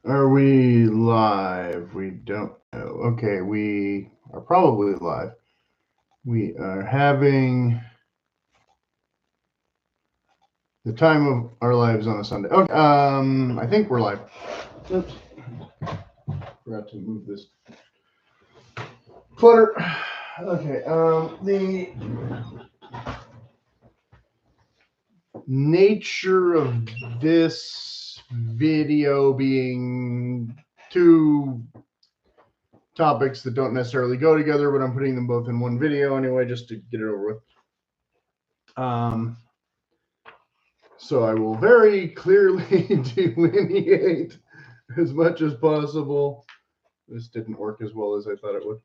Are we live? We don't know. Okay, we are probably live. We are having the time of our lives on a Sunday. Okay, I think we're live. Oops. Forgot to move this clutter. Okay, the nature of this video being two topics that don't necessarily go together, but I'm putting them both in one video anyway, just to get it over with. So I will very clearly delineate as much as possible. This didn't work as well as I thought it would.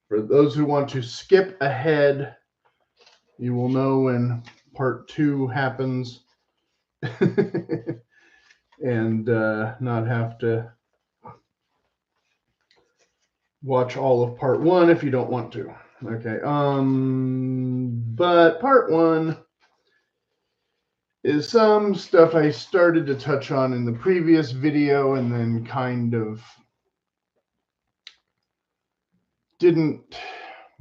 For those who want to skip ahead, you will know when part 2 happens and not have to watch all of part 1 if you don't want to. Okay, but part 1 is some stuff I started to touch on in the previous video and then kind of didn't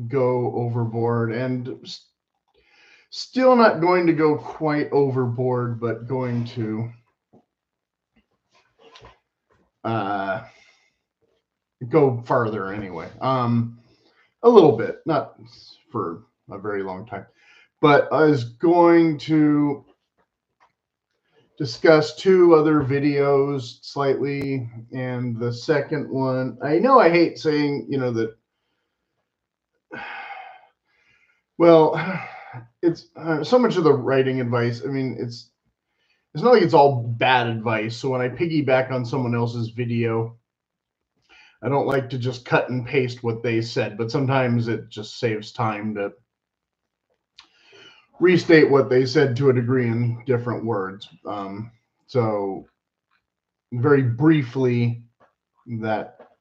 go overboard, and still not going to go quite overboard, but going to go farther anyway. A little bit, not for a very long time, but I was going to discuss 2 other videos slightly, and the second one, I know I hate saying, that, well, it's so much of the writing advice. I mean, it's not like it's all bad advice. So when I piggyback on someone else's video, I don't like to just cut and paste what they said, but sometimes it just saves time to restate what they said to a degree in different words. So very briefly, that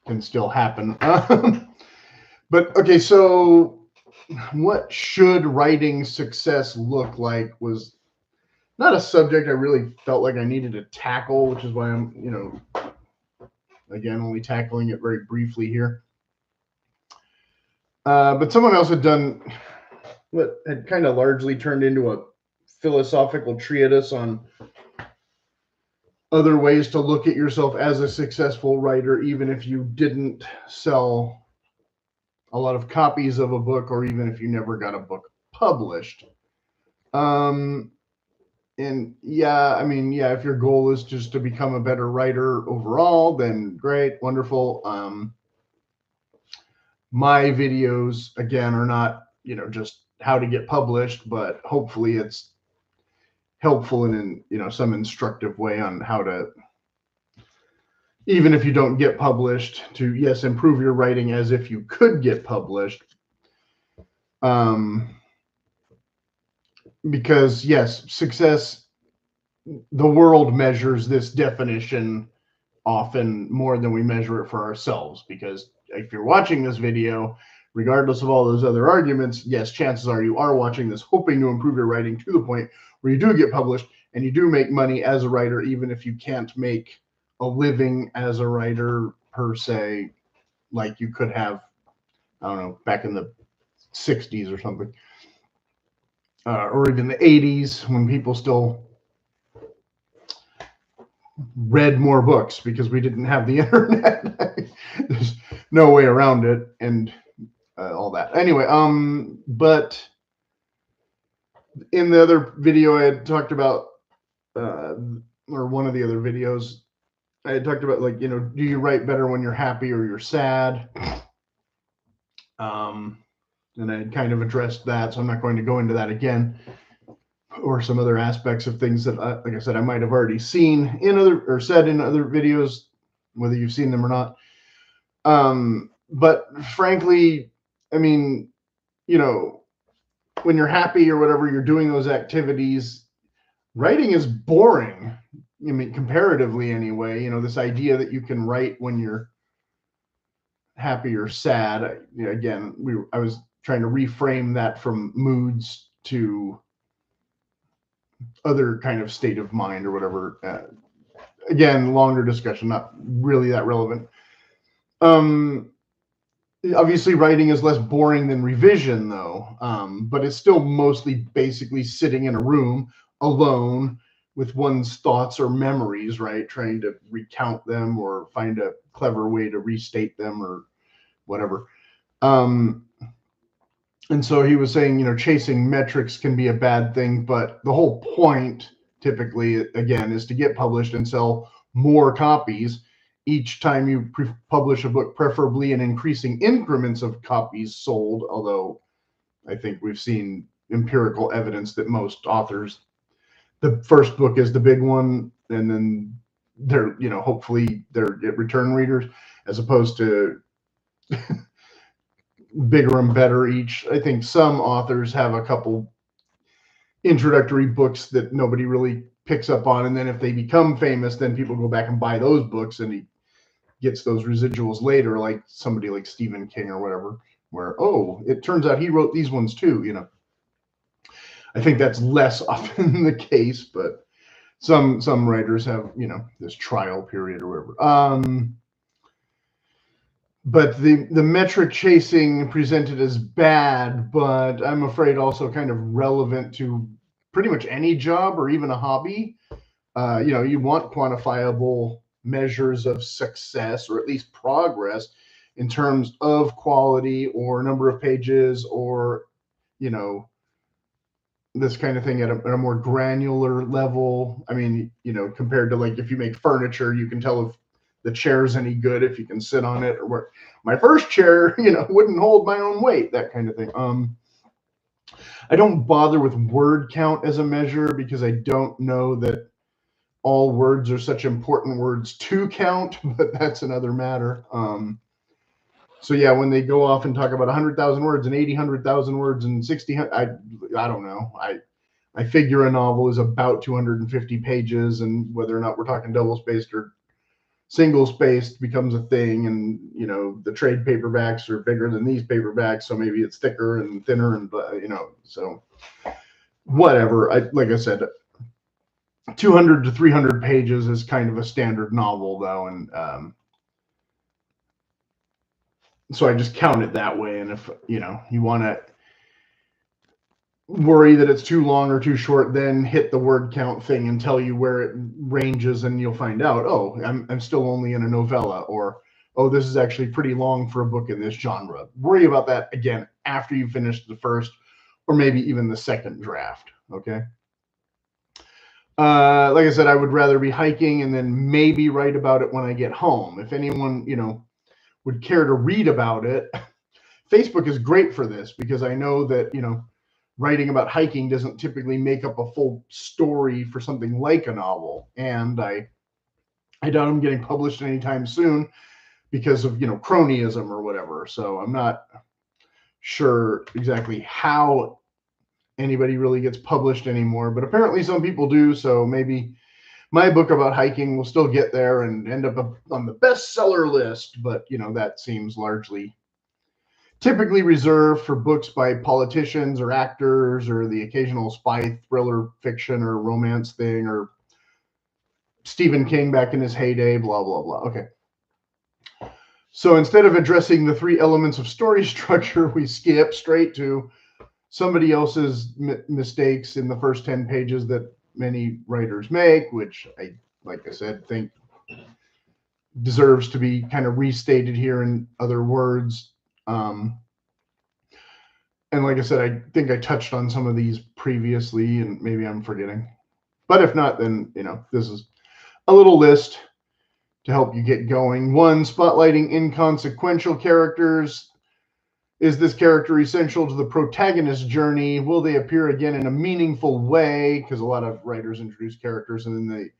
can still happen. But okay, so what should writing success look like was not a subject I really felt like I needed to tackle, which is why I'm, again, only tackling it very briefly here. But someone else had done what had kind of largely turned into a philosophical treatise on other ways to look at yourself as a successful writer, even if you didn't sell a lot of copies of a book, or even if you never got a book published. And yeah, I mean, yeah, if your goal is just to become a better writer overall, then great, wonderful. My videos, again, are not, just how to get published, but hopefully it's helpful in, some instructive way on how to, even if you don't get published, to, yes, improve your writing as if you could get published. Because yes, success, the world measures this definition often more than we measure it for ourselves. Because if you're watching this video, regardless of all those other arguments, yes, chances are you are watching this hoping to improve your writing to the point where you do get published and you do make money as a writer, even if you can't make a living as a writer per se, like you could have, I don't know, back in the 60s or something, or even the 80s, when people still read more books because we didn't have the internet. There's no way around it, and all that. Anyway, but in the other video I had talked about, or one of the other videos, I had talked about, like, do you write better when you're happy or you're sad? And I had kind of addressed that, so I'm not going to go into that again, or some other aspects of things that, like I said, I might have already seen in other, or said in other videos, whether you've seen them or not. But frankly, I mean, when you're happy or whatever, you're doing those activities, writing is boring. I mean, comparatively anyway, this idea that you can write when you're happy or sad. Again, I was trying to reframe that from moods to other kind of state of mind or whatever. Again, longer discussion, not really that relevant. Obviously, writing is less boring than revision, though, but it's still mostly basically sitting in a room alone with one's thoughts or memories, right? Trying to recount them or find a clever way to restate them or whatever. And so he was saying, chasing metrics can be a bad thing, but the whole point typically, again, is to get published and sell more copies each time you publish a book, preferably in increasing increments of copies sold. Although I think we've seen empirical evidence that most authors, the first book is the big one, and then they're, hopefully they're return readers, as opposed to bigger and better each. I think some authors have a couple introductory books that nobody really picks up on, and then if they become famous, then people go back and buy those books, and he gets those residuals later, like somebody like Stephen King or whatever, where, oh, it turns out he wrote these ones too. I think that's less often the case, but some writers have, this trial period or whatever. But the metric chasing presented as bad, but I'm afraid also kind of relevant to pretty much any job or even a hobby. You want quantifiable measures of success or at least progress in terms of quality or number of pages or, this kind of thing at a more granular level. I mean, compared to like if you make furniture, you can tell if the chair's any good if you can sit on it, or where my first chair, wouldn't hold my own weight, that kind of thing. I don't bother with word count as a measure because I don't know that all words are such important words to count, but that's another matter. So yeah, when they go off and talk about 100,000 words and 100,000 words and 60, I don't know. I figure a novel is about 250 pages, and whether or not we're talking double spaced or single spaced becomes a thing. And the trade paperbacks are bigger than these paperbacks, so maybe it's thicker and thinner, and so whatever. Like I said, 200 to 300 pages is kind of a standard novel, though, and so I just count it that way. And if you want to worry that it's too long or too short, then hit the word count thing and tell you where it ranges, and you'll find out, oh, I'm still only in a novella, or oh, this is actually pretty long for a book in this genre. Worry about that again after you finish the first or maybe even the second draft. Okay. Like I said, I would rather be hiking and then maybe write about it when I get home. If anyone, would care to read about it, Facebook is great for this, because I know that, writing about hiking doesn't typically make up a full story for something like a novel. And I doubt I'm getting published anytime soon because of, cronyism or whatever. So I'm not sure exactly how anybody really gets published anymore, but apparently some people do. So maybe my book about hiking will still get there and end up on the bestseller list. But, that seems typically reserved for books by politicians or actors or the occasional spy thriller fiction or romance thing, or Stephen King back in his heyday, blah, blah, blah. Okay. So instead of addressing the 3 elements of story structure, we skip straight to somebody else's mistakes in the first 10 pages that many writers make, which like I said, think deserves to be kind of restated here in other words. And like I said, I think I touched on some of these previously, and maybe I'm forgetting. But if not, then, this is a little list to help you get going. 1, spotlighting inconsequential characters. Is this character essential to the protagonist's journey? Will they appear again in a meaningful way? Because a lot of writers introduce characters and then they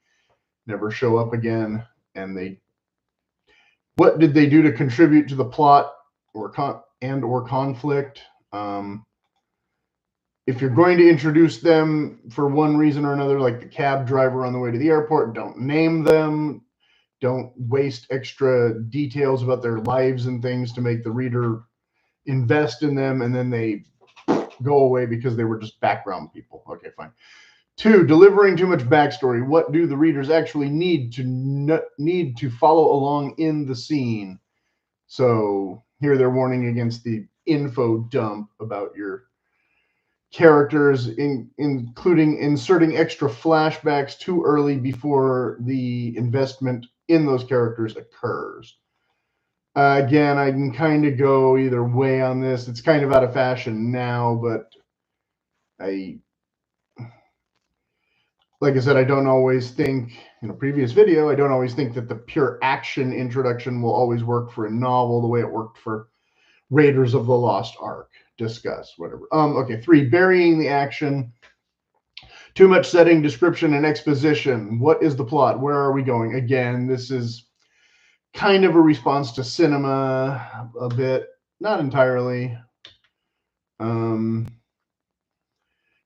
never show up again. And what did they do to contribute to the plot or conflict? If you're going to introduce them for one reason or another, like the cab driver on the way to the airport, don't name them. Don't waste extra details about their lives and things to make the reader invest in them, and then they go away because they were just background people. Okay, fine. 2, delivering too much backstory. What do the readers actually need to follow along in the scene? So here they're warning against the info dump about your characters, including inserting extra flashbacks too early before the investment in those characters occurs. Again, I can kind of go either way on this. It's kind of out of fashion now, but like I said, I don't always think, in a previous video, I don't always think that the pure action introduction will always work for a novel the way it worked for Raiders of the Lost Ark. Discuss, whatever. Okay, 3, burying the action. Too much setting, description, and exposition. What is the plot? Where are we going? Again, this is kind of a response to cinema a bit, not entirely.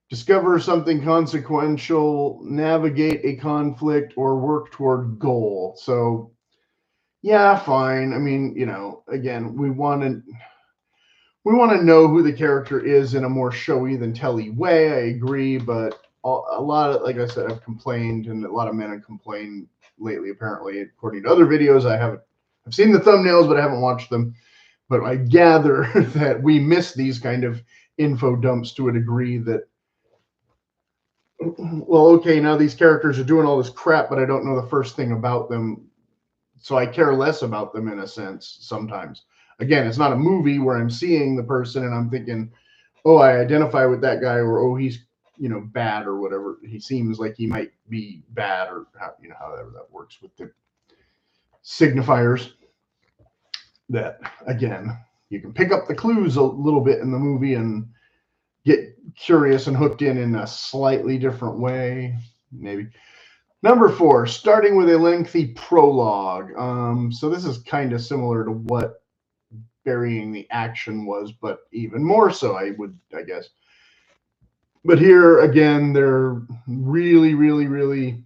Discover something consequential, navigate a conflict, or work toward goal. So, yeah, fine. I mean, you know, again, we want to know who the character is in a more showy than telly way. I agree, but a lot of, like I said, I've complained, and a lot of men have complained lately. Apparently, according to other videos, I've seen the thumbnails, but I haven't watched them. But I gather that we miss these kind of info dumps to a degree that, well, okay, now these characters are doing all this crap, but I don't know the first thing about them, so I care less about them in a sense sometimes. Again, it's not a movie where I'm seeing the person and I'm thinking, oh, I identify with that guy, or oh, he's, you know, bad or whatever. He seems like he might be bad, or how, you know, however that works with the signifiers. That, again, you can pick up the clues a little bit in the movie and get curious and hooked in a slightly different way, maybe. Number 4, starting with a lengthy prologue. So this is kind of similar to what burying the action was, but even more so, I guess. But here, again, they're really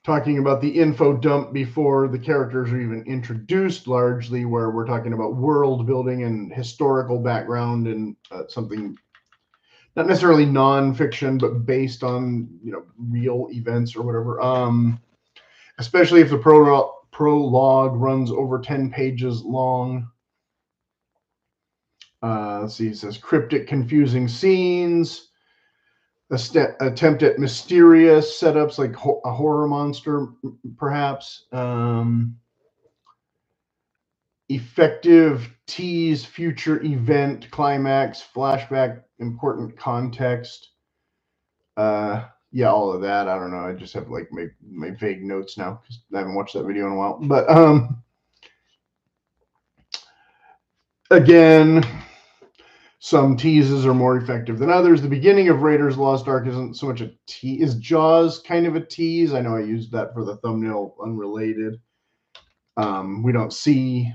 talking about the info dump before the characters are even introduced, largely, where we're talking about world building and historical background and something not necessarily non-fiction, but based on, you know, real events or whatever. Especially if the prologue runs over 10 pages long. Let's see, it says cryptic, confusing scenes, attempt at mysterious setups like a horror monster, perhaps. Effective tease, future event, climax, flashback, important context. Yeah, all of that. I don't know. I just have like my vague notes now because I haven't watched that video in a while. But again, some teases are more effective than others. The beginning of Raiders of the Lost Ark isn't so much a tease. Is Jaws kind of a tease? I know I used that for the thumbnail, unrelated. We don't see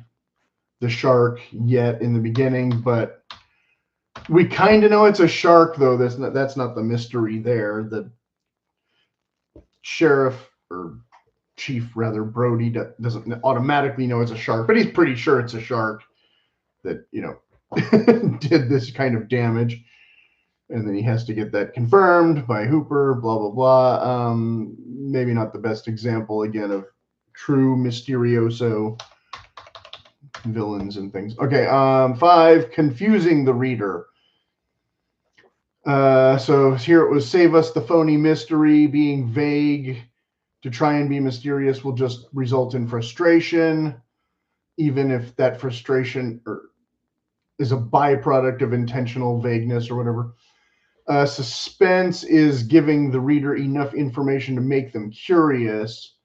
the shark yet in the beginning, but we kind of know it's a shark, though. That's not the mystery there. The sheriff, or chief rather, Brody, doesn't automatically know it's a shark, but he's pretty sure it's a shark that, you know, did this kind of damage. And then he has to get that confirmed by Hooper, blah, blah, blah. Maybe not the best example, again, of true mysterioso villains and things. Okay, 5, confusing the reader. So here it was, save us the phony mystery. Being vague to try and be mysterious will just result in frustration, even if that frustration is a byproduct of intentional vagueness or whatever. Suspense is giving the reader enough information to make them curious,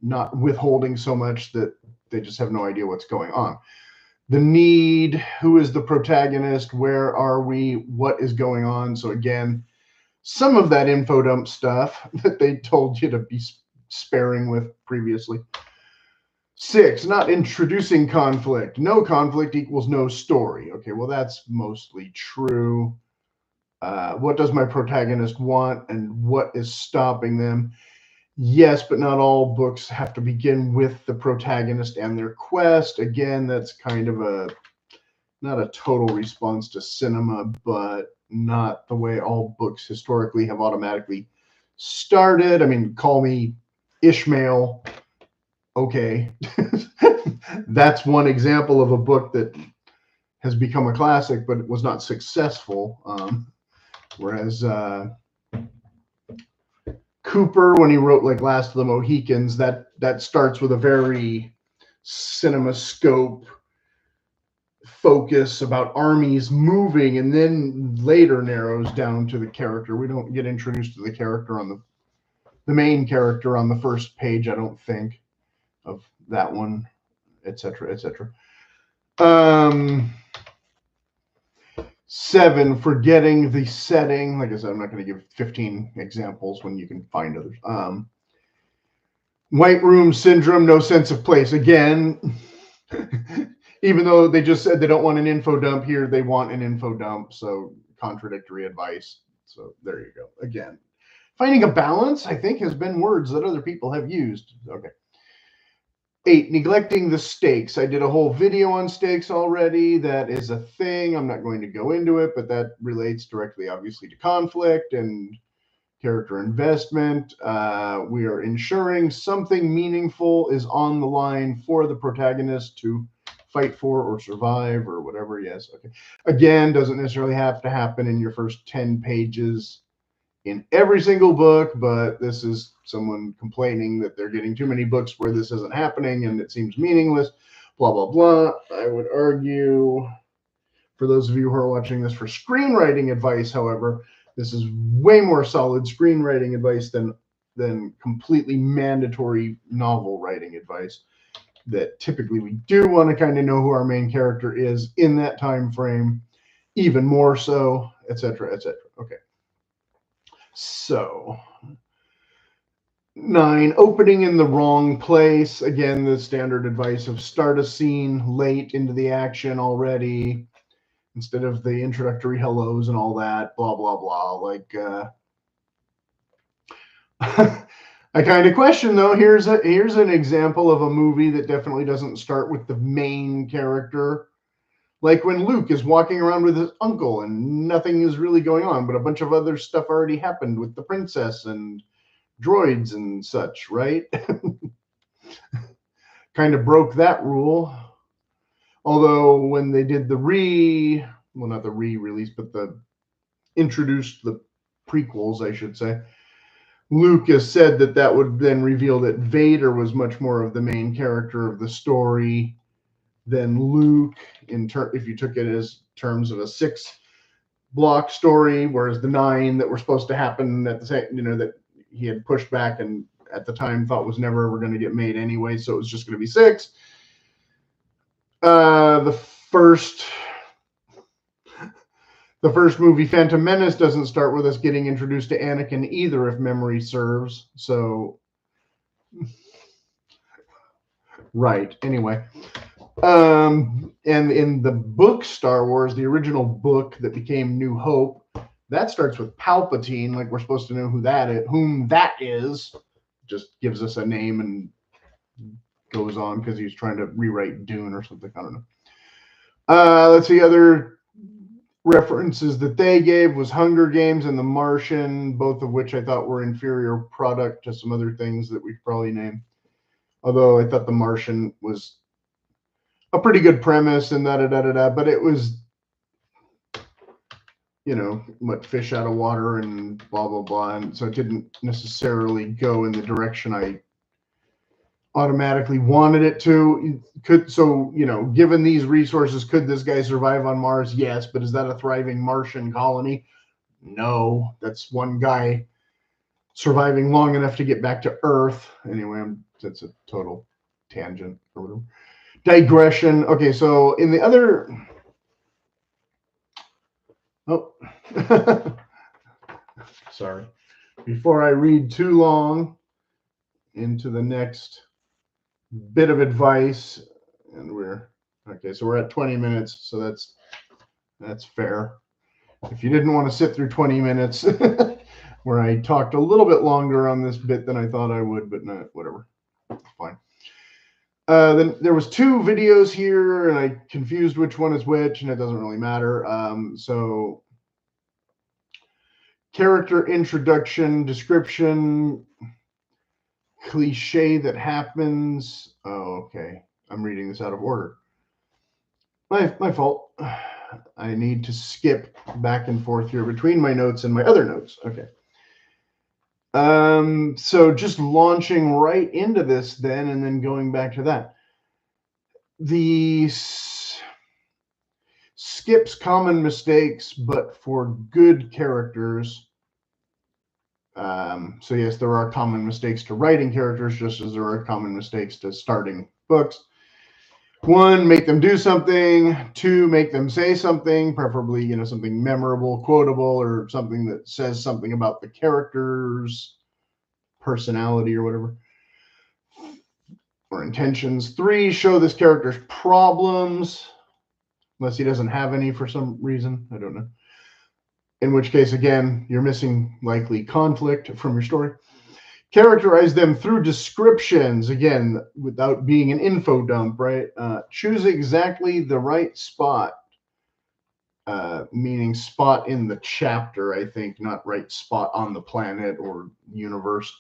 not withholding so much that they just have no idea what's going on. The need, who is the protagonist, where are we, what is going on? So again, some of that info dump stuff that they told you to be sparing with previously. 6, not introducing conflict. No conflict equals no story. Okay, well, that's mostly true. What does my protagonist want, and what is stopping them? Yes, but not all books have to begin with the protagonist and their quest. Again, that's kind of not a total response to cinema, but not the way all books historically have automatically started. I mean, call me Ishmael. Okay. That's one example of a book that has become a classic, but it was not successful. Whereas Cooper, when he wrote like Last of the Mohicans, that starts with a very cinemascope focus about armies moving, and then later narrows down to the character. We don't get introduced to the character on the main character on the first page, I don't think, of that one, etc., etc. 7, forgetting the setting. Like I said, I'm not going to give 15 examples when you can find others. White room syndrome, no sense of place. Again, even though they just said they don't want an info dump here, they want an info dump. So contradictory advice. So there you go. Again, finding a balance, I think, has been words that other people have used. Okay. 8, neglecting the stakes. I did a whole video on stakes already. That is a thing. I'm not going to go into it, but that relates directly, obviously, to conflict and character investment. We are ensuring something meaningful is on the line for the protagonist to fight for or survive or whatever. Yes. Okay. Again, doesn't necessarily have to happen in your first 10 pages in every single book, but this is someone complaining that they're getting too many books where this isn't happening and it seems meaningless, blah, blah, blah. I would argue, for those of you who are watching this for screenwriting advice, however, this is way more solid screenwriting advice than completely mandatory novel writing advice. That typically we do want to kind of know who our main character is in that time frame, even more so, etc., etc. Okay. So 9, opening in the wrong place. Again, the standard advice of start a scene late into the action already instead of the introductory hellos and all that, blah, blah, blah. Like, I kind of question, though. Here's an example of a movie that definitely doesn't start with the main character. Like when Luke is walking around with his uncle and nothing is really going on, but a bunch of other stuff already happened with the princess and droids and such, right? Kind of broke that rule. Although when they did not the re-release, but introduced the prequels, I should say, Lucas said that would then reveal that Vader was much more of the main character of the story than Luke, if you took it as terms of a 6-block story, whereas the 9 that were supposed to happen at the same, that he had pushed back and at the time thought was never ever going to get made anyway, so it was just going to be 6. The first movie, Phantom Menace, doesn't start with us getting introduced to Anakin either, if memory serves. So, right. Anyway. And in the book Star Wars, the original book that became New Hope, that starts with Palpatine. Like we're supposed to know whom that is. Just gives us a name and goes on because he's trying to rewrite Dune or something. I don't know. Let's see, other references that they gave was Hunger Games and The Martian, both of which I thought were inferior product to some other things that we could probably name. Although I thought The Martian was a pretty good premise and but it was, fish out of water and blah, blah, blah. And so it didn't necessarily go in the direction I automatically wanted it to. Given these resources, could this guy survive on Mars? Yes, but is that a thriving Martian colony? No, that's one guy surviving long enough to get back to Earth. Anyway, that's a total tangent or whatever. Digression. Okay, so in the other... Oh, sorry. Before I read too long into the next bit of advice, and so we're at 20 minutes, so that's fair. If you didn't want to sit through 20 minutes where I talked a little bit longer on this bit than I thought I would, but not, whatever, fine. Then there was 2 videos here and I confused which one is which, and it doesn't really matter. So character introduction, description, cliche that happens. Oh, okay. I'm reading this out of order. My fault. I need to skip back and forth here between my notes and my other notes. Okay. So just launching right into this then, and then going back to that. The skips common mistakes, but for good characters. So yes, there are common mistakes to writing characters, just as there are common mistakes to starting books. 1, make them do something. 2, make them say something, preferably, something memorable, quotable, or something that says something about the character's personality or whatever, or intentions. 3, show this character's problems, unless he doesn't have any for some reason. I don't know. In which case, again, you're missing likely conflict from your story. Characterize them through descriptions, again, without being an info dump, right? Choose exactly the right spot, meaning spot in the chapter, I think, not right spot on the planet or universe.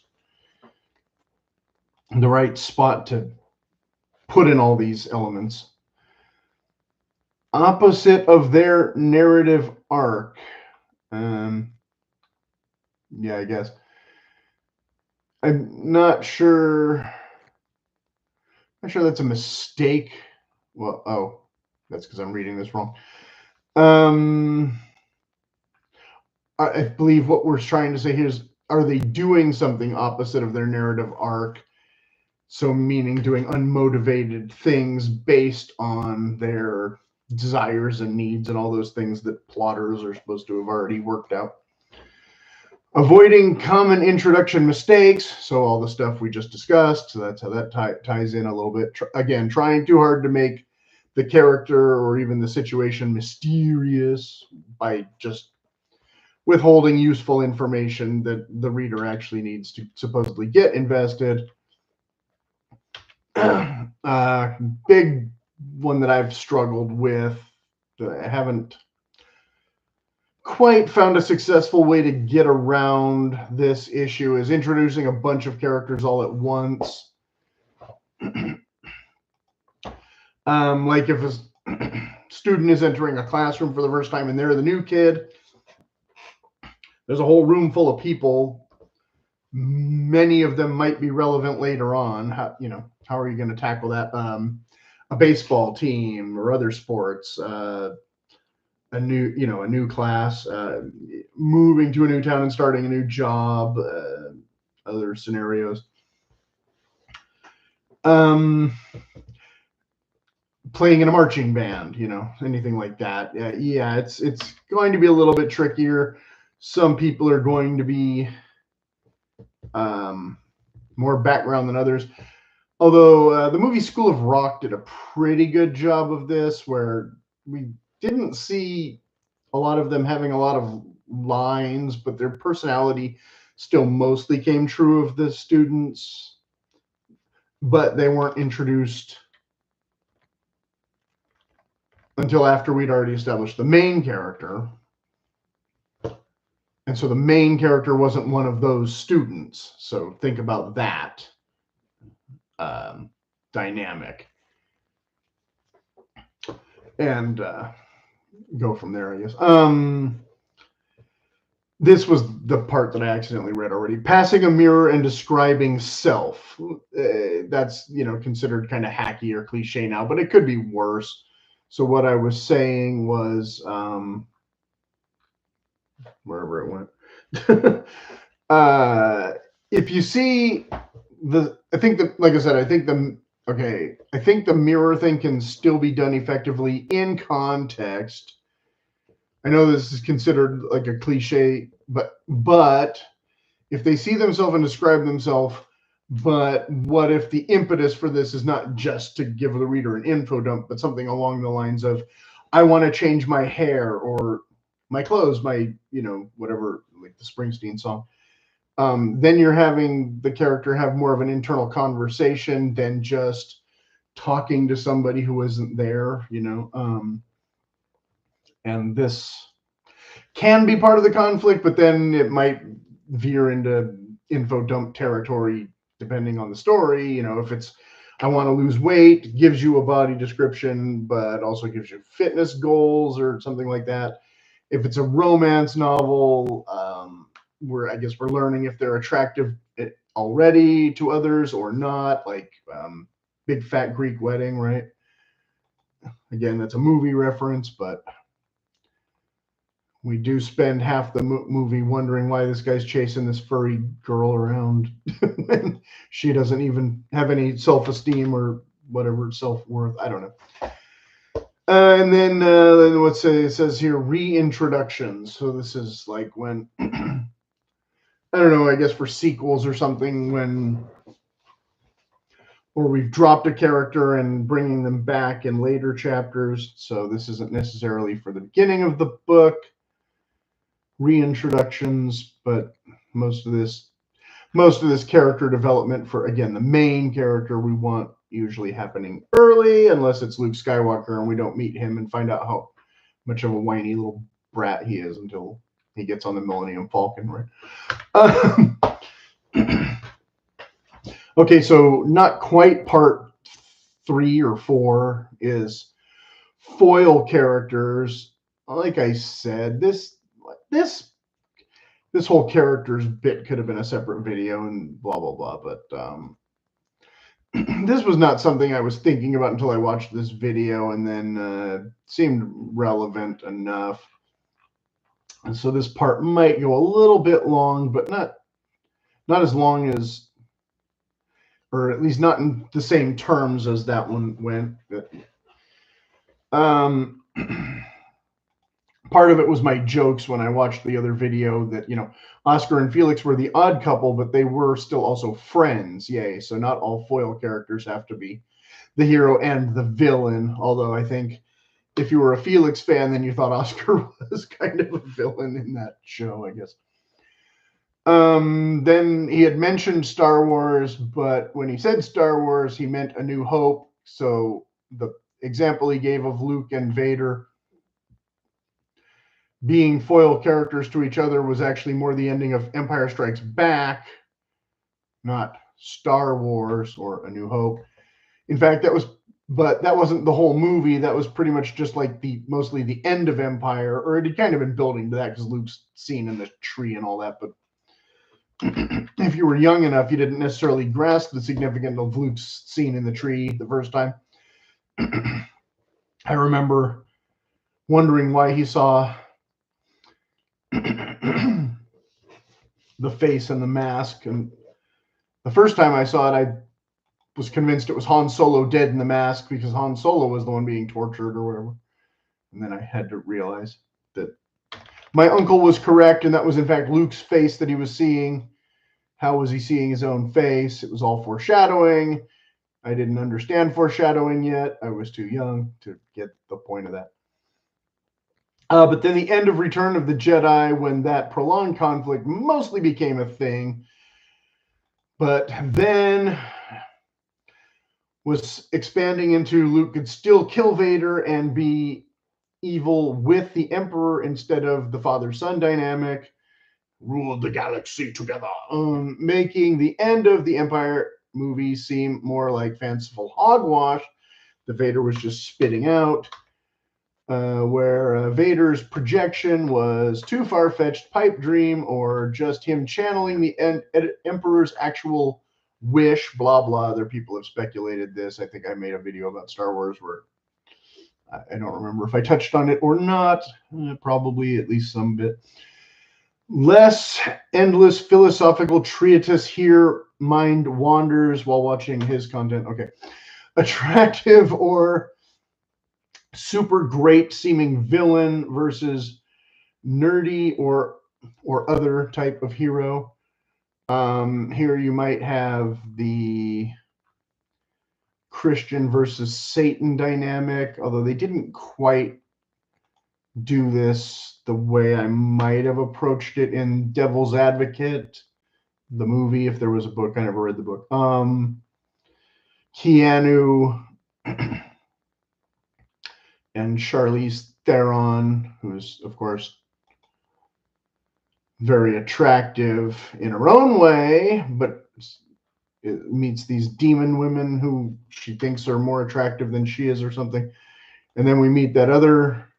The right spot to put in all these elements. Opposite of their narrative arc. Yeah, I guess. I'm not sure. I'm sure that's a mistake. Well, oh, that's because I'm reading this wrong. I believe what we're trying to say here is, are they doing something opposite of their narrative arc? So meaning doing unmotivated things based on their desires and needs and all those things that plotters are supposed to have already worked out. Avoiding common introduction mistakes. So all the stuff we just discussed. So that's how that ties in a little bit. Again, trying too hard to make the character or even the situation mysterious by just withholding useful information that the reader actually needs to supposedly get invested. Big one that I've struggled with, I haven't quite found a successful way to get around this issue, is introducing a bunch of characters all at once. Like if a student is entering a classroom for the first time and they're the new kid, there's a whole room full of people. Many of them might be relevant later on. How are you going to tackle that? A baseball team or other sports, a new class, moving to a new town and starting a new job, other scenarios. Playing in a marching band, anything like that. Yeah, it's going to be a little bit trickier. Some people are going to be more background than others. Although the movie School of Rock did a pretty good job of this, where we didn't see a lot of them having a lot of lines, but their personality still mostly came true of the students, but they weren't introduced until after we'd already established the main character. And so the main character wasn't one of those students. So think about that dynamic. And go from there, I guess. This was the part that I accidentally read already. Passing a mirror and describing self. That's, considered kind of hacky or cliche now, but it could be worse. So what I was saying was, wherever it went, if you see I think the mirror thing can still be done effectively in context. I know this is considered like a cliche, but if they see themselves and describe themselves, but what if the impetus for this is not just to give the reader an info dump, but something along the lines of, I want to change my hair or my clothes, my, whatever, like the Springsteen song. Then you're having the character have more of an internal conversation than just talking to somebody who isn't there, and this can be part of the conflict, but then it might veer into info dump territory depending on the story. You know, if it's I want to lose weight, gives you a body description, but also gives you fitness goals or something like that. If it's a romance novel, I guess we're learning if they're attractive already to others or not, like Big Fat Greek Wedding, right? Again, that's a movie reference, but we do spend half the movie wondering why this guy's chasing this furry girl around. And she doesn't even have any self-esteem or whatever, self-worth. I don't know. And then it says here, reintroductions. So this is like when, I don't know, I guess for sequels or something, or we've dropped a character and bringing them back in later chapters. So this isn't necessarily for the beginning of the book. Reintroductions, but most of this character development for, again, the main character we want usually happening early, unless it's Luke Skywalker and we don't meet him and find out how much of a whiny little brat he is until he gets on the Millennium Falcon, right? Okay, so not quite part 3 or 4 is foil characters. Like I said, this whole characters bit could have been a separate video and blah blah blah, but this was not something I was thinking about until I watched this video, and then seemed relevant enough. And so this part might go a little bit long, but not as long as, or at least not in the same terms as that one went. Part of it was my jokes when I watched the other video that, you know, Oscar and Felix were the odd couple, but they were still also friends. Yay. So not all foil characters have to be the hero and the villain. Although I think if you were a Felix fan, then you thought Oscar was kind of a villain in that show, I guess. Then he had mentioned Star Wars, but when he said Star Wars, he meant A New Hope. So the example he gave of Luke and Vader being foil characters to each other was actually more the ending of Empire Strikes Back, not Star Wars or A New Hope. In fact, that wasn't the whole movie. That was pretty much just like mostly the end of Empire, or it had kind of been building to that because Luke's scene in the tree and all that. But if you were young enough, you didn't necessarily grasp the significance of Luke's scene in the tree the first time. I remember wondering why he saw the face and the mask, and the first time I saw it, I was convinced it was Han Solo dead in the mask because Han Solo was the one being tortured or whatever. And then I had to realize that my uncle was correct, and that was in fact Luke's face that he was seeing. How was he seeing his own face? It was all foreshadowing. I didn't understand foreshadowing yet. I was too young to get the point of that. But then the end of Return of the Jedi, when that prolonged conflict mostly became a thing, but then was expanding into Luke could still kill Vader and be evil with the Emperor instead of the father-son dynamic, ruled the galaxy together, making the end of the Empire movie seem more like fanciful hogwash that Vader was just spitting out. Where Vader's projection was too far-fetched pipe dream, or just him channeling the Emperor's actual wish, blah, blah. Other people have speculated this. I think I made a video about Star Wars where I don't remember if I touched on it or not. Probably at least some bit. Less endless philosophical treatise here. Mind wanders while watching his content. Okay. Attractive or super great seeming villain versus nerdy or other type of hero. Here you might have the Christian versus Satan dynamic, although they didn't quite do this the way I might have approached it in Devil's Advocate, the movie. If there was a book, I never read the book. Keanu and Charlize Theron, who's, of course, very attractive in her own way, but it meets these demon women who she thinks are more attractive than she is or something. And then we meet that other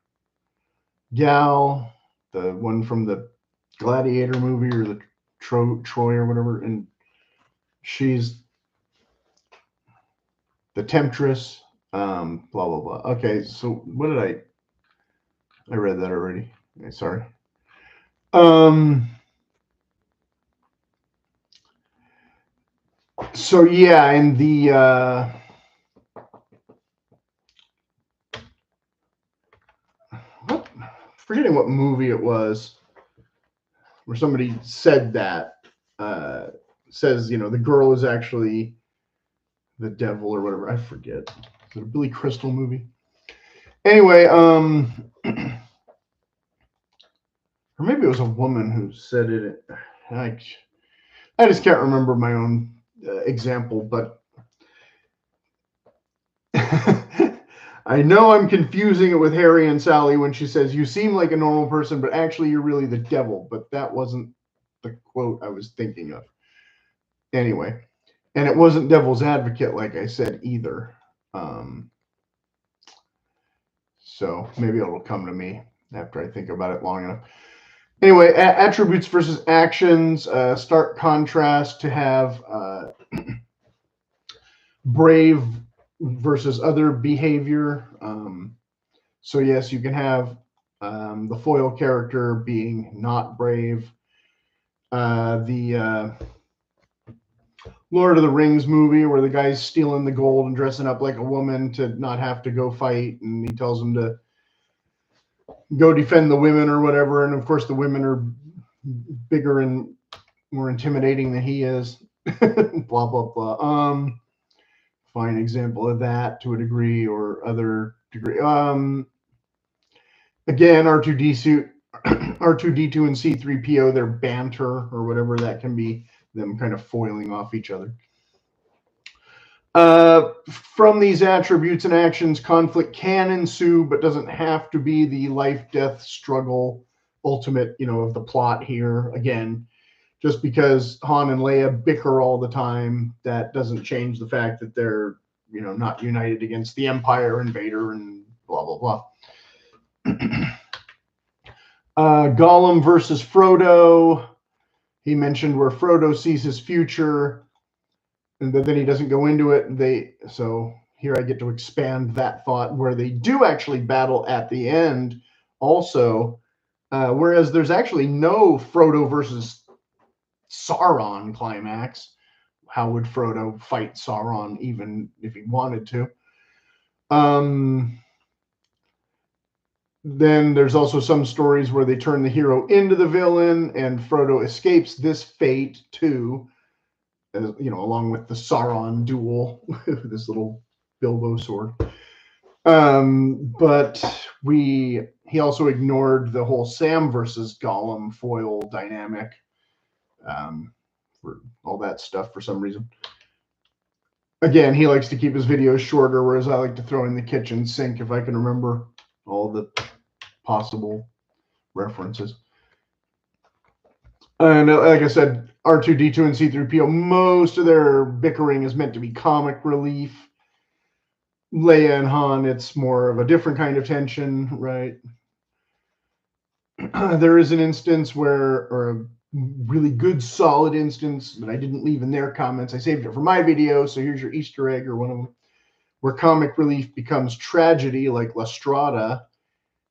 gal, the one from the Gladiator movie or the Troy or whatever, and she's the temptress. Blah blah blah. Okay, so what did I read that already. Okay, sorry. So yeah, in the forgetting what movie it was where somebody said that says, you know, the girl is actually the devil or whatever. I forget. Is it a Billy Crystal movie? Anyway, or maybe it was a woman who said it. I just can't remember my own example, but I know I'm confusing it with Harry and Sally when she says, "You seem like a normal person, but actually you're really the devil." But that wasn't the quote I was thinking of. Anyway, and it wasn't Devil's Advocate, like I said, either. So maybe it'll come to me after I think about it long enough. Anyway, attributes versus actions. Stark contrast to have brave versus other behavior. So yes, you can have the foil character being not brave. The Lord of the Rings movie where the guy's stealing the gold and dressing up like a woman to not have to go fight, and he tells him to go defend the women or whatever, and of course the women are bigger and more intimidating than he is. Blah blah blah. Fine example of that to a degree or other degree. Again, R2D2 and C3PO, their banter or whatever that can be, them kind of foiling off each other. From these attributes and actions, conflict can ensue, but doesn't have to be the life-death struggle ultimate, of the plot here. Again, just because Han and Leia bicker all the time, that doesn't change the fact that they're, not united against the Empire and Vader and blah, blah, blah. Gollum versus Frodo. He mentioned where Frodo sees his future, and then he doesn't go into it. So here I get to expand that thought, where they do actually battle at the end also, whereas there's actually no Frodo versus Sauron climax. How would Frodo fight Sauron even if he wanted to? Then there's also some stories where they turn the hero into the villain, and Frodo escapes this fate too, along with the Sauron duel, this little Bilbo sword. But he also ignored the whole Sam versus Gollum foil dynamic, for all that stuff for some reason. Again, he likes to keep his videos shorter, whereas I like to throw in the kitchen sink if I can remember all the possible references. And like I said, R2D2 and C3PO, most of their bickering is meant to be comic relief. Leia and Han, it's more of a different kind of tension, right? There is an instance or a really good, solid instance that I didn't leave in their comments. I saved it for my video, so here's your Easter egg or one of them, where comic relief becomes tragedy, like La Strada,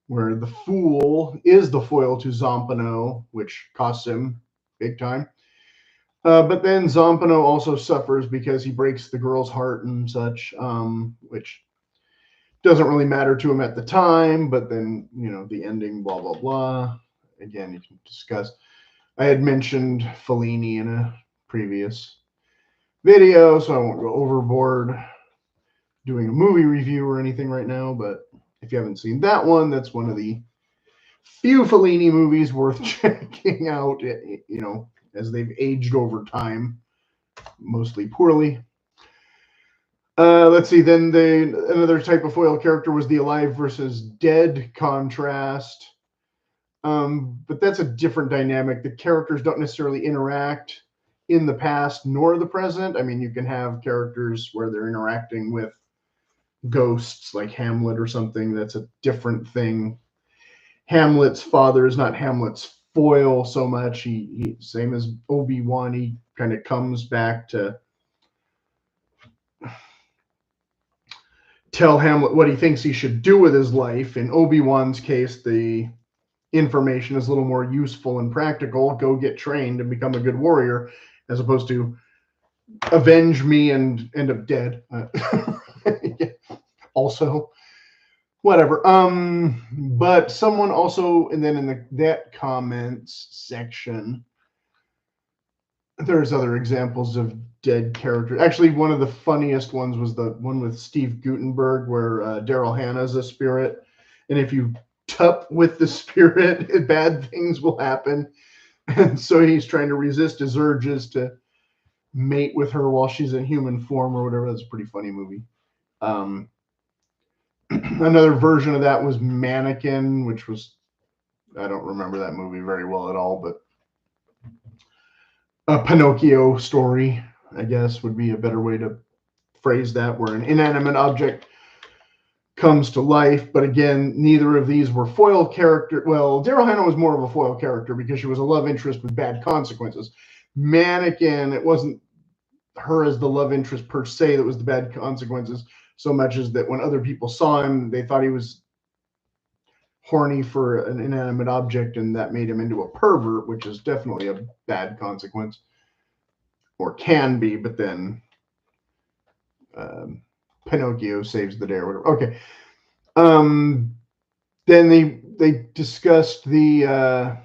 where the fool is the foil to Zampano, which costs him big time. But then Zampano also suffers because he breaks the girl's heart and such, which doesn't really matter to him at the time, but then, the ending, blah, blah, blah. Again, you can discuss. I had mentioned Fellini in a previous video, so I won't go overboard doing a movie review or anything right now, but if you haven't seen that one, that's one of the few Fellini movies worth checking out, as they've aged over time, mostly poorly. Let's see, then another type of foil character was the alive versus dead contrast. But that's a different dynamic. The characters don't necessarily interact in the past nor the present. I mean, you can have characters where they're interacting with ghosts like Hamlet or something. That's a different thing. Hamlet's father is not Hamlet's foil so much. He same as Obi-Wan, he kind of comes back to tell Hamlet what he thinks he should do with his life. In Obi-Wan's case, the information is a little more useful and practical. Go get trained and become a good warrior, as opposed to avenge me and end up dead. Also, whatever. But someone also, and then in that comments section, there's other examples of dead characters. Actually, one of the funniest ones was the one with Steve Guttenberg, where Daryl Hannah's a spirit, and if you tup with the spirit, bad things will happen. And so he's trying to resist his urges to mate with her while she's in human form or whatever. That's a pretty funny movie. Another version of that was Mannequin, which was, I don't remember that movie very well at all, but a Pinocchio story, I guess, would be a better way to phrase that, where an inanimate object comes to life. But again, neither of these were foil character. Well, Daryl Hannah was more of a foil character because she was a love interest with bad consequences. Mannequin, it wasn't her as the love interest per se that was the bad consequences, so much as that when other people saw him, they thought he was horny for an inanimate object, and that made him into a pervert, which is definitely a bad consequence, or can be. But then Pinocchio saves the day or whatever. Okay. Then they discussed the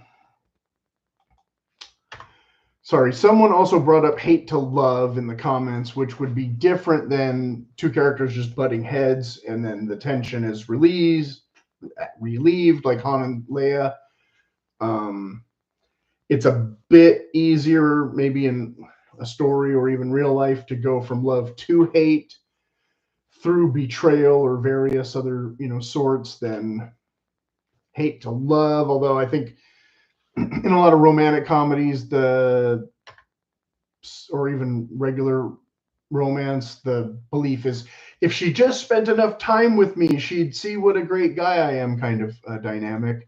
someone also brought up hate to love in the comments, which would be different than two characters just butting heads and then the tension is relieved like Han and Leia. It's a bit easier maybe in a story or even real life to go from love to hate through betrayal or various other sorts than hate to love. Although I think in a lot of romantic comedies, or even regular romance, the belief is if she just spent enough time with me, she'd see what a great guy I am, kind of dynamic.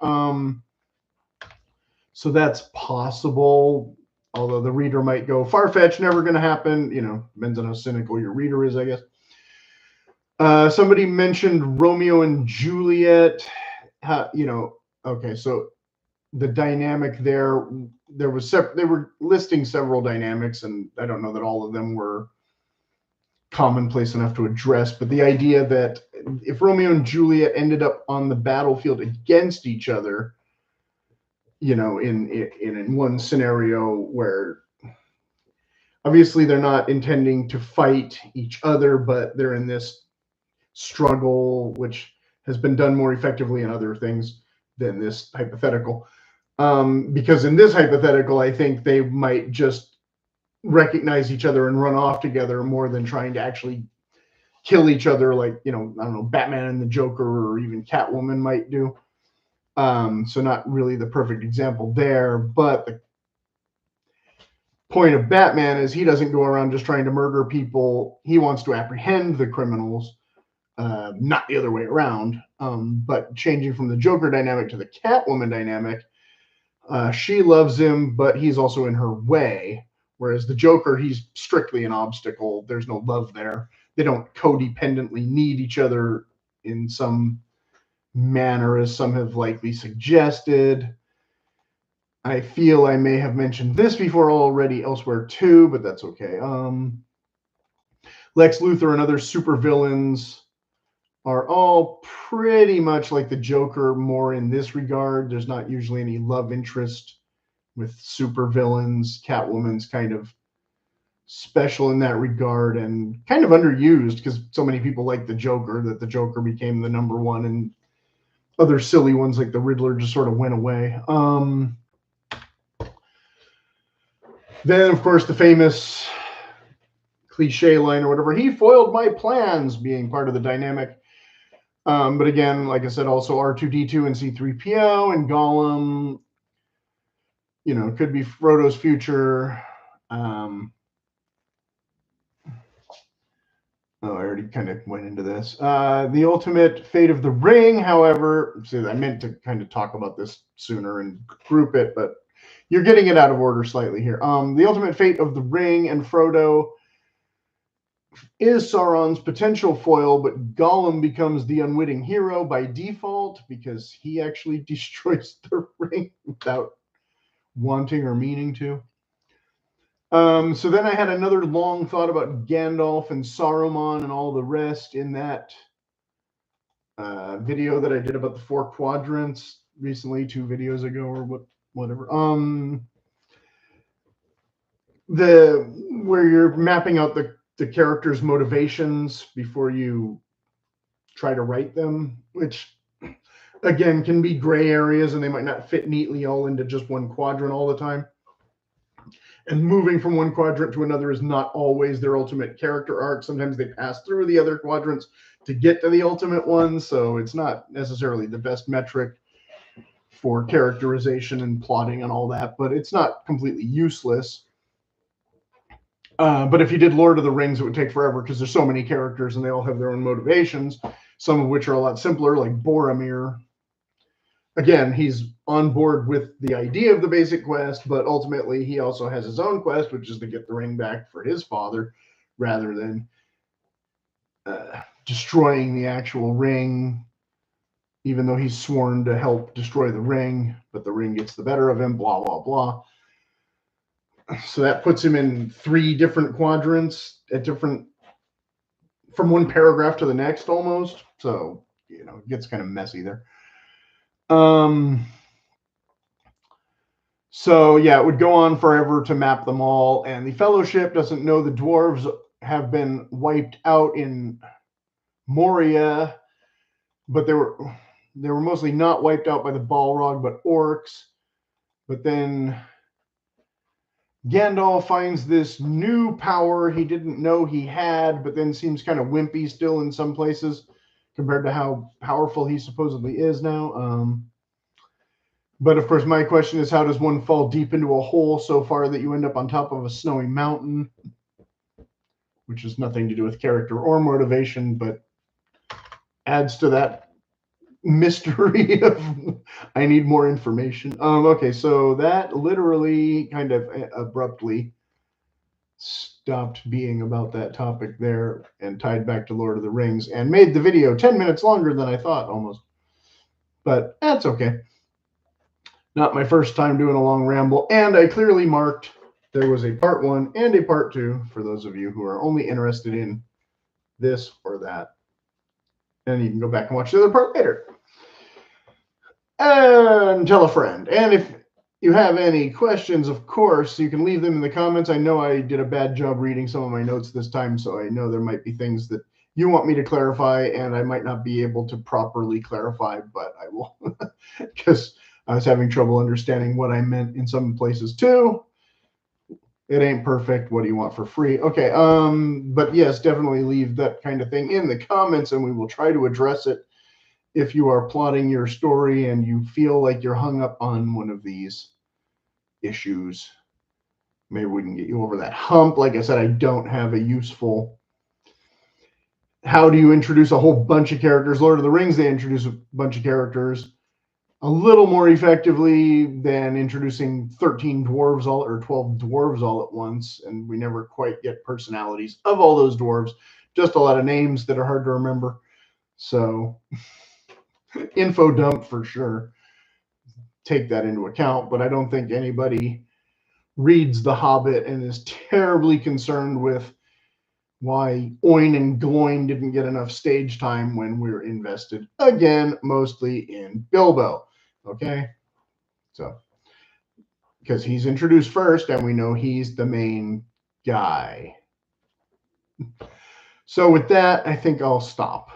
So that's possible, although the reader might go, far-fetched, never going to happen. Depends on how cynical your reader is, I guess. Somebody mentioned Romeo and Juliet. Okay, so the dynamic there was they were listing several dynamics, and I don't know that all of them were commonplace enough to address, but the idea that if Romeo and Juliet ended up on the battlefield against each other, in one scenario where obviously they're not intending to fight each other, but they're in this struggle, which has been done more effectively in other things than this hypothetical. Because in this hypothetical, I think they might just recognize each other and run off together more than trying to actually kill each other, like, I don't know, Batman and the Joker or even Catwoman might do. So not really the perfect example there, but the point of Batman is he doesn't go around just trying to murder people. He wants to apprehend the criminals, not the other way around. But changing from the Joker dynamic to the Catwoman dynamic, she loves him, but he's also in her way. Whereas the Joker, he's strictly an obstacle. There's no love there. They don't codependently need each other in some manner, as some have likely suggested. I feel I may have mentioned this before already elsewhere too, but that's okay. Lex Luthor and other supervillains are all pretty much like the Joker, more in this regard. There's not usually any love interest with supervillains. Catwoman's kind of special in that regard and kind of underused because so many people like the Joker that the Joker became the number one, and other silly ones like the Riddler just sort of went away. Then, of course, the famous cliche line or whatever, he foiled my plans, being part of the dynamic. But again, like I said, also R2-D2 and C3PO and Gollum, you know, could be Frodo's future. Oh, I already kind of went into this. The ultimate fate of the ring, however, see, I meant to kind of talk about this sooner and group it, but you're getting it out of order slightly here. The ultimate fate of the ring and Frodo is Sauron's potential foil, but Gollum becomes the unwitting hero by default because he actually destroys the ring without wanting or meaning to. So then I had another long thought about Gandalf and Saruman and all the rest in that video that I did about the 4 quadrants recently, 2 videos ago or whatever. Where you're mapping out the characters' motivations before you try to write them, which again can be gray areas and they might not fit neatly all into just one quadrant all the time. And moving from one quadrant to another is not always their ultimate character arc. Sometimes they pass through the other quadrants to get to the ultimate one. So it's not necessarily the best metric for characterization and plotting and all that, but it's not completely useless. But if you did Lord of the Rings, it would take forever because there's so many characters and they all have their own motivations, some of which are a lot simpler, like Boromir. Again, he's on board with the idea of the basic quest, but ultimately he also has his own quest, which is to get the ring back for his father, rather than destroying the actual ring, even though he's sworn to help destroy the ring, but the ring gets the better of him, blah, blah, blah. So that puts him in 3 different quadrants at different, from one paragraph to the next almost. So, you know, it gets kind of messy there. So yeah, it would go on forever to map them all, and the Fellowship doesn't know the dwarves have been wiped out in Moria, but they were mostly not wiped out by the Balrog, but orcs. But then Gandalf finds this new power he didn't know he had, but then seems kind of wimpy still in some places compared to how powerful he supposedly is now. But of course, my question is, how does one fall deep into a hole so far that you end up on top of a snowy mountain? Which has nothing to do with character or motivation, but adds to that mystery of I need more information. Okay, so that literally kind of abruptly stopped being about that topic there and tied back to Lord of the Rings and made the video 10 minutes longer than I thought almost. But that's okay. Not my first time doing a long ramble, and I clearly marked there was a part 1 and a part 2 for those of you who are only interested in this or that. And you can go back and watch the other part later. And tell a friend. And if you have any questions, of course, you can leave them in the comments. I know I did a bad job reading some of my notes this time, so I know there might be things that you want me to clarify, and I might not be able to properly clarify, but I will, because I was having trouble understanding what I meant in some places too. It ain't perfect. What do you want for free? Okay. But yes, definitely leave that kind of thing in the comments and we will try to address it if you are plotting your story and you feel like you're hung up on one of these issues. Maybe we can get you over that hump. Like I said, I don't have a useful, how do you introduce a whole bunch of characters? Lord of the Rings, they introduce a bunch of characters a little more effectively than introducing 13 dwarves all or 12 dwarves all at once, and we never quite get personalities of all those dwarves, just a lot of names that are hard to remember. So info dump for sure, take that into account, but I don't think anybody reads The Hobbit and is terribly concerned with why Oin and Gloin didn't get enough stage time when we're invested, again, mostly in Bilbo. Okay, so because he's introduced first and we know he's the main guy. So with that, I think I'll stop.